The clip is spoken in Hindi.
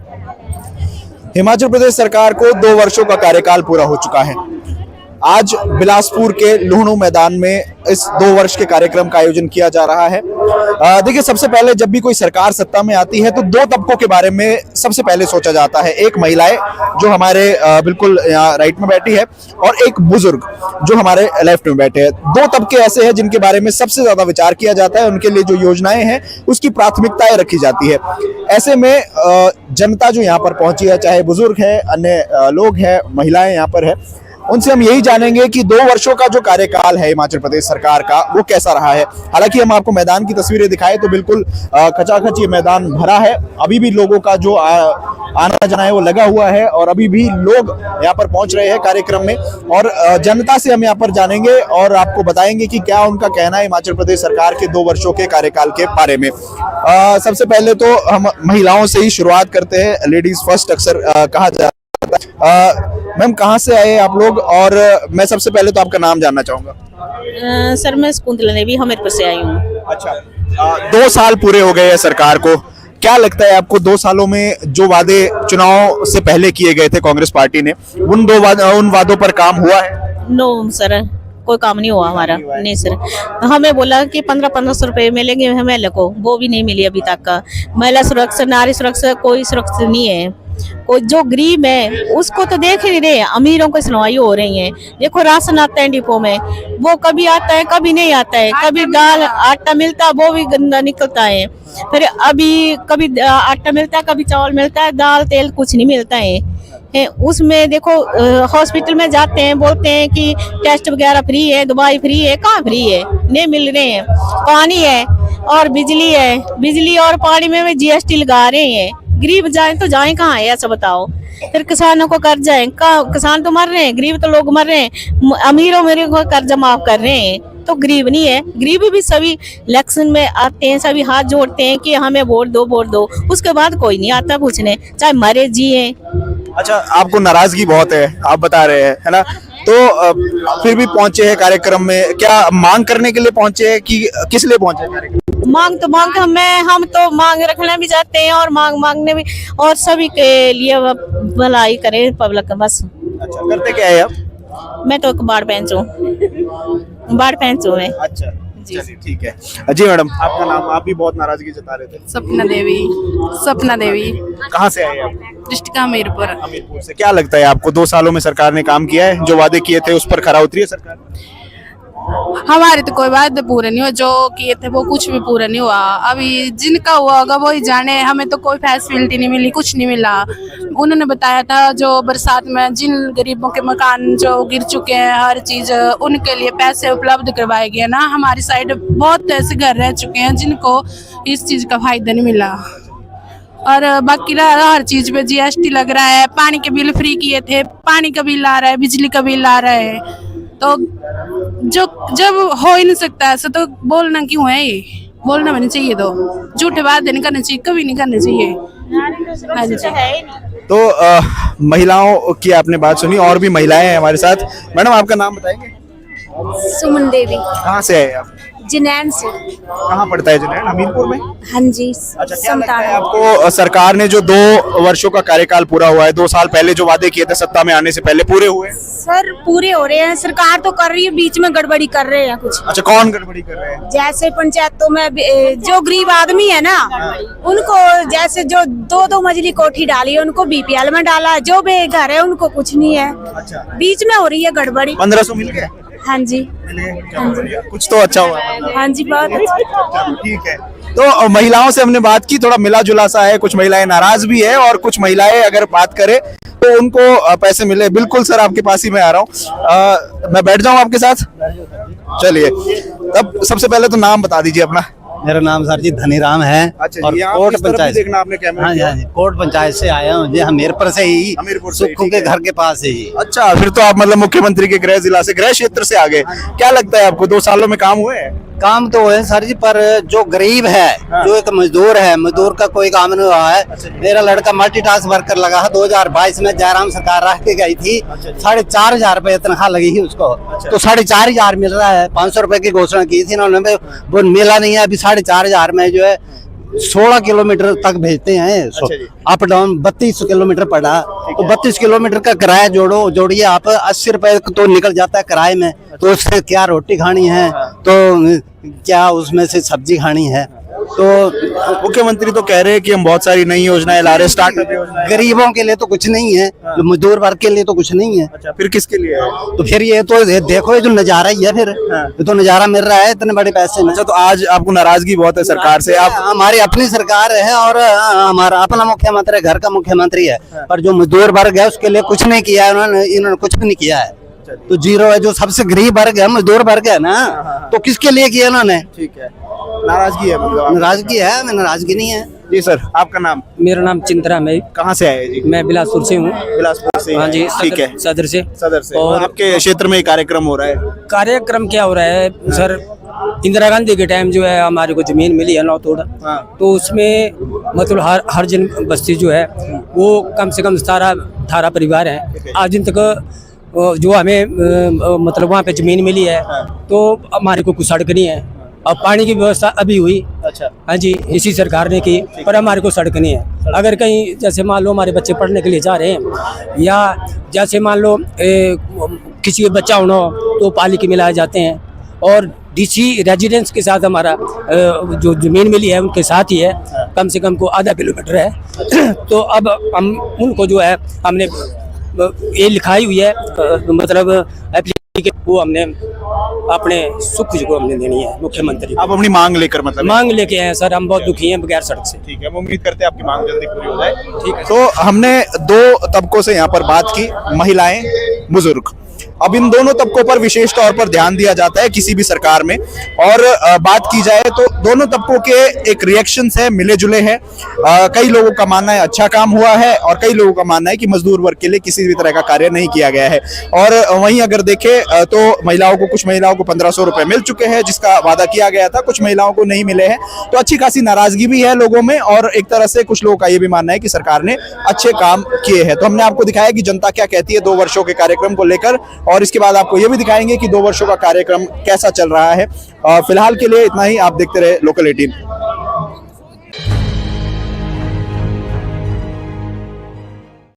हिमाचल प्रदेश सरकार को 2 वर्षों का कार्यकाल पूरा हो चुका है। आज बिलासपुर के लुहणू मैदान में इस 2 वर्ष के कार्यक्रम का आयोजन किया जा रहा है। देखिए, सबसे पहले जब भी कोई सरकार सत्ता में आती है तो 2 तबकों के बारे में सबसे पहले सोचा जाता है। एक महिलाएं जो हमारे बिल्कुल यहाँ राइट में बैठी है, और एक बुजुर्ग जो हमारे लेफ्ट में बैठे हैं। 2 तबके ऐसे हैं जिनके बारे में सबसे ज्यादा विचार किया जाता है, उनके लिए जो योजनाएं हैं उसकी प्राथमिकताएं रखी जाती है। ऐसे में जनता जो यहाँ पर पहुंची है, चाहे बुजुर्ग है, अन्य लोग हैं, महिलाएं यहाँ पर है, उनसे हम यही जानेंगे कि 2 वर्षों का जो कार्यकाल है हिमाचल प्रदेश सरकार का वो कैसा रहा है। हालांकि हम आपको मैदान की तस्वीरें दिखाएं तो बिल्कुल खचाखच ये मैदान भरा है। अभी भी लोगों का जो आना जाना है वो लगा हुआ है, और अभी भी लोग यहाँ पर पहुंच रहे हैं कार्यक्रम में। और जनता से हम यहाँ पर जानेंगे और आपको बताएंगे कि क्या उनका कहना है हिमाचल प्रदेश सरकार के 2 वर्षों के कार्यकाल के बारे में। सबसे पहले तो हम महिलाओं से ही शुरुआत करते हैं। लेडीज फर्स्ट अक्सर कहा जाता है। मैम, कहाँ से आए आप लोग? और मैं सबसे पहले तो आपका नाम जानना चाहूंगा। सर, मैं शकुंतला देवी हमीरपुर से आई हूँ। अच्छा, 2 साल पूरे हो गए हैं सरकार को। क्या लगता है आपको 2 सालों में जो वादे चुनाव से पहले किए गए थे कांग्रेस पार्टी ने, उन वादों पर काम हुआ है? नो सर, कोई काम नहीं हुआ हमारा। नहीं सर, हमें बोला कि 1500 रुपए मिलेंगे हमें को, वो भी नहीं मिली अभी तक का। महिला सुरक्षा, नारी सुरक्षा, कोई सुरक्षा नहीं है। कोई जो गरीब है उसको तो देख ही नहीं रहे, अमीरों को सुनवाई हो रही है। देखो, राशन आता है डिपो में, वो कभी आता है कभी नहीं आता है। कभी दाल आटा मिलता है वो भी गंदा निकलता है। फिर अभी कभी आटा मिलता है, कभी चावल मिलता है, दाल तेल कुछ नहीं मिलता है। उसमें देखो, हॉस्पिटल में जाते हैं, बोलते हैं कि टेस्ट वगैरह फ्री है, दवाई फ्री है, कहाँ फ्री है? नहीं मिल रहे हैं। पानी है और बिजली है, बिजली और पानी में भी GST लगा रहे हैं। गरीब जाए तो जाए कहाँ है, ऐसा बताओ। फिर किसानों को कर्जा है, किसान तो मर रहे हैं, गरीब तो लोग मर रहे हैं। अमीरों मेरे को कर्जा माफ कर रहे हैं, तो गरीब नहीं है। गरीब भी सभी इलेक्शन में आते हैं, सभी हाथ जोड़ते हैं कि हमें वोट दो वोट दो, उसके बाद कोई नहीं आता पूछने, चाहे मरे जिए। अच्छा, आपको नाराजगी बहुत है आप बता रहे हैं, है ना? तो फिर भी पहुंचे हैं कार्यक्रम में। क्या मांग करने के लिए पहुंचे हैं कि किस लिए पहुंचे हैं कार्यक्रम? मांग हम तो मांग रखना भी चाहते हैं और मांगने भी, और सभी के लिए भलाई करें पब्लिक बस। अच्छा, करते क्या है आप? मैं तो बाढ़ पैंच हूँ मैं। अच्छा, चलिए ठीक है। जी मैडम, आपका नाम? आप भी बहुत नाराजगी जता रहे थे। सपना देवी। कहाँ से आए आप? डिस्ट्रिक्ट हमीरपुर। हमीरपुर से। क्या लगता है आपको 2 सालों में सरकार ने काम किया है? जो वादे किए थे उस पर खरा उतरी है सरकार? हमारे तो कोई वादे पूरे नहीं हुआ, जो किए थे वो कुछ भी पूरा नहीं हुआ। अभी जिनका हुआ होगा वो ही जाने, हमें तो कोई फैसिलिटी नहीं मिली, कुछ नहीं मिला। उन्होंने बताया था जो बरसात में जिन गरीबों के मकान जो गिर चुके हैं, हर चीज उनके लिए पैसे उपलब्ध करवाए गए ना। हमारी साइड बहुत ऐसे घर रह चुके हैं जिनको इस चीज का फायदा नहीं मिला। और बाकी हर चीज पे GST लग रहा है। पानी के बिल फ्री किए थे, पानी का बिल आ रहा है, बिजली का बिल आ रहा है। तो जो जब हो ही नहीं सकता ऐसा, तो बोलना क्यों है? ये बोलना भी नहीं चाहिए, तो झूठे वादे नहीं करने चाहिए, कभी नहीं करने चाहिए। हाँ जी। तो महिलाओं की आपने बात सुनी, और भी महिलाएं हैं हमारे साथ। मैडम, आपका नाम बताएंगे? सुमन देवी। कहाँ से आए आप? जिनैन से। कहाँ पड़ता है जिनैन? हमीरपुर में। हाँ जी। अच्छा, क्या लगता है आपको सरकार ने जो 2 वर्षों का कार्यकाल पूरा हुआ है, 2 साल पहले जो वादे किए थे सत्ता में आने से पहले, पूरे हुए? सर, पूरे हो रहे हैं। सरकार तो कर रही है, बीच में गड़बड़ी कर रहे हैं कुछ। अच्छा, कौन गड़बड़ी कर रहे हैं? जैसे पंचायतों में जो गरीब आदमी है ना, उनको जैसे जो 2-2 मंजिली कोठी डाली है उनको BPL में डाला, जो बेघर है उनको कुछ नहीं है। अच्छा, बीच में हो रही है गड़बड़ी। 1500 मिल गया? हाँ जी। कुछ तो अच्छा हुआ। हाँ जी, बहुत अच्छा। ठीक है। तो महिलाओं से हमने बात की, थोड़ा मिला जुला सा है। कुछ महिलाएं नाराज भी है और कुछ महिलाएं अगर बात करें तो उनको पैसे मिले। बिल्कुल सर, आपके पास ही मैं आ रहा हूँ। मैं बैठ जाऊँ आपके साथ? चलिए, तब सबसे पहले तो नाम बता दीजिए अपना। मेरा नाम सर जी धनीराम है। अच्छा, और कोट पंचायत देखना आपने कैमरा। हाँ जी, कोट पंचायत से आया हूँ जी, हमीरपुर से ही, सुक्खू के घर के पास है जी। अच्छा, फिर तो आप मतलब मुख्यमंत्री के गृह जिला से, गृह क्षेत्र से आ गए। क्या लगता है आपको 2 सालों में काम हुए हैं? काम तो है सर जी, पर जो गरीब है, जो एक मजदूर है, मजदूर का कोई काम नहीं हुआ है। मेरा लड़का मल्टीटास्क वर्कर लगा है। 2022 में जयराम सरकार रख के गई थी, 4,500 रुपए तनख्वाह लगी थी उसको। तो 4,500 मिल रहा है। 500 रुपए की घोषणा की थी उन्होंने, वो मिला नहीं है। अभी 4,500 में जो है 16 किलोमीटर तक भेजते हैं। अच्छा जी। अप डाउन 32 किलोमीटर पड़ा, तो 32 किलोमीटर का किराया जोड़िए आप, 80 रुपए तो निकल जाता है किराए में। तो उससे क्या रोटी खानी है, तो क्या उसमें से सब्जी खानी है। तो मुख्यमंत्री तो कह रहे हैं कि हम बहुत सारी नई योजनाएं ला रहे हैं, स्टार्टअप योजनाएं। गरीबों के लिए तो कुछ नहीं है, मजदूर वर्ग के लिए तो कुछ नहीं है। अच्छा, फिर किसके लिए है? तो फिर ये तो देखो, ये जो नजारा ही है, फिर ये तो नजारा मिल रहा है इतने बड़े पैसे में। अच्छा, तो आज आपको नाराजगी बहुत है सरकार से। आप हमारी अपनी सरकार है और हमारा अपना मुख्यमंत्री, घर का मुख्यमंत्री है, पर जो मजदूर वर्ग है उसके लिए कुछ नहीं किया है इन्होंने कुछ भी नहीं किया है। तो जीरो है। जो सबसे गरीब वर्ग है, मजदूर वर्ग है ना, तो किसके लिए किया इन्होंने? ठीक है, नाराजगी है मतलब। नाराजगी है, मैं नाराजगी नहीं है। जी सर, आपका नाम? मेरा नाम चिंतराम है। कहाँ से आए जी? मैं बिलासपुर से हूँ। बिलासपुर से? हाँ जी, ठीक है, सदर से। सदर से। और आपके क्षेत्र में ये कार्यक्रम हो रहा है? कार्यक्रम क्या हो रहा है सर, इंदिरा गांधी के टाइम जो है हमारे को जमीन मिली है नौतोड़, तो उसमें मतलब हर जन बस्ती जो है वो कम से कम 18 परिवार है। आज दिन तक जो हमें मतलब वहाँ पे जमीन मिली है, तो हमारे को कुछ सड़क नहीं है। और पानी की व्यवस्था अभी हुई। अच्छा। हाँ जी, इसी सरकार ने की, पर हमारे को सड़क नहीं है। अगर कहीं जैसे मान लो हमारे बच्चे पढ़ने के लिए जा रहे हैं, या जैसे मान लो किसी का बच्चा होना हो तो पाली के मिलाए जाते हैं। और डीसी रेजिडेंस के साथ हमारा जो जमीन मिली है उनके साथ ही है, कम से कम को आधा किलोमीटर है। तो अब हम उनको जो है हमने ये लिखाई हुई है, मतलब एप्लीकेशन, वो हमने अपने सुख को हमने देनी है मुख्यमंत्री को। आप अपनी मांग लेकर मतलब? मांग लेके आए हैं सर, हम बहुत दुखी हैं बगैर सड़क से। ठीक है, हम उम्मीद करते हैं आपकी मांग जल्दी पूरी हो जाए। ठीक है। तो हमने दो तबकों से यहाँ पर बात की, महिलाएं, बुजुर्ग। अब इन दोनों तबकों पर विशेष तौर पर ध्यान दिया जाता है किसी भी सरकार में। और बात की जाए तो दोनों तबकों के एक रिएक्शंस है, मिले जुले हैं। कई लोगों का मानना है अच्छा काम हुआ है, और कई लोगों का मानना है कि मजदूर वर्ग के लिए किसी भी तरह का कार्य नहीं किया गया है। और वहीं अगर देखें तो कुछ महिलाओं को 1500 रुपए मिल चुके हैं, जिसका वादा किया गया था। कुछ महिलाओं को नहीं मिले हैं, तो अच्छी खासी नाराजगी भी है लोगों में। और एक तरह से कुछ लोगों का ये भी मानना है कि सरकार ने अच्छे काम किए हैं। तो हमने आपको दिखाया कि जनता क्या कहती है 2 वर्षों के कार्यक्रम को लेकर, और इसके बाद आपको ये भी दिखाएंगे कि 2 वर्षों का कार्यक्रम कैसा चल रहा है। फिलहाल के लिए इतना ही। आप देखते रहे लोकल 18।